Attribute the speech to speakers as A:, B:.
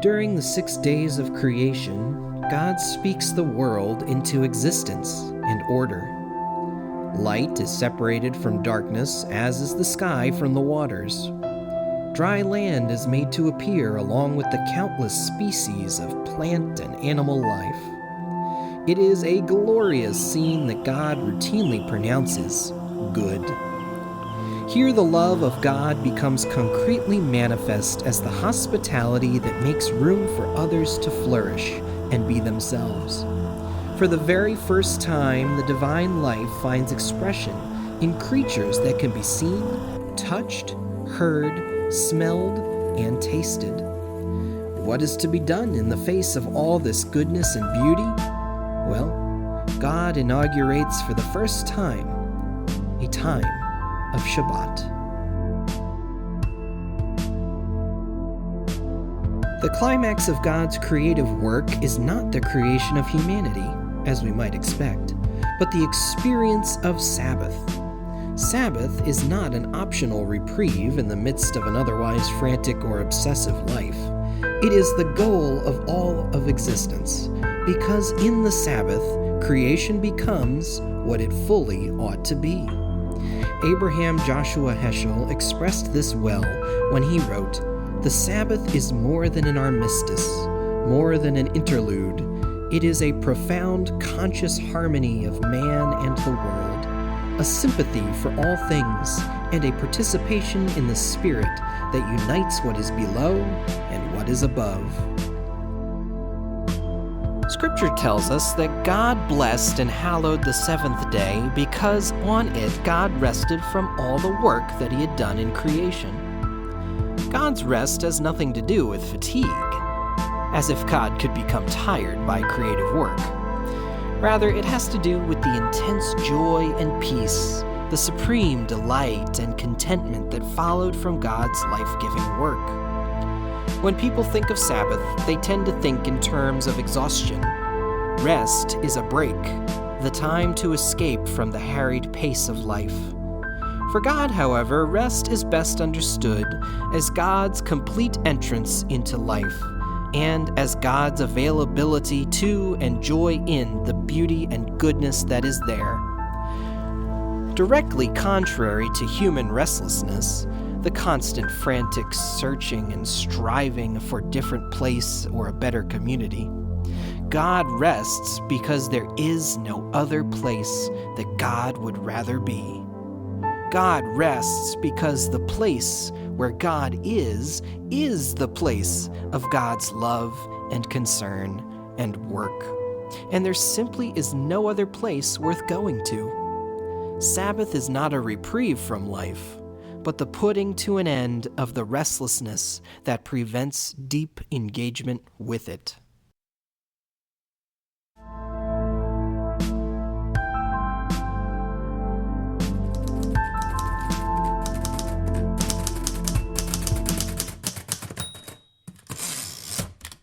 A: During the 6 days of creation, God speaks the world into existence and order. Light is separated from darkness, as is the sky from the waters. Dry land is made to appear along with the countless species of plant and animal life. It is a glorious scene that God routinely pronounces good. Here the love of God becomes concretely manifest as the hospitality that makes room for others to flourish and be themselves. For the very first time, the divine life finds expression in creatures that can be seen, touched, heard, smelled, and tasted. What is to be done in the face of all this goodness and beauty? Well, God inaugurates for the first time a time of Shabbat. The climax of God's creative work is not the creation of humanity, as we might expect, but the experience of Sabbath. Sabbath is not an optional reprieve in the midst of an otherwise frantic or obsessive life. It is the goal of all of existence, because in the Sabbath, creation becomes what it fully ought to be. Abraham Joshua Heschel expressed this well when he wrote, "The Sabbath is more than an armistice, more than an interlude. It is a profound conscious harmony of man and the world, a sympathy for all things, and a participation in the spirit that unites what is below and what is above." Scripture tells us that God blessed and hallowed the seventh day because on it God rested from all the work that he had done in creation. God's rest has nothing to do with fatigue, as if God could become tired by creative work. Rather, it has to do with the intense joy and peace, the supreme delight and contentment that followed from God's life-giving work. When people think of Sabbath, they tend to think in terms of exhaustion. Rest is a break, the time to escape from the harried pace of life. For God, however, rest is best understood as God's complete entrance into life, and as God's availability to and joy in the beauty and goodness that is there. Directly contrary to human restlessness, the constant frantic searching and striving for a different place or a better community, God rests because there is no other place that God would rather be. God rests because the place where God is the place of God's love and concern and work. And there simply is no other place worth going to. Sabbath is not a reprieve from life, but the putting to an end of the restlessness that prevents deep engagement with it.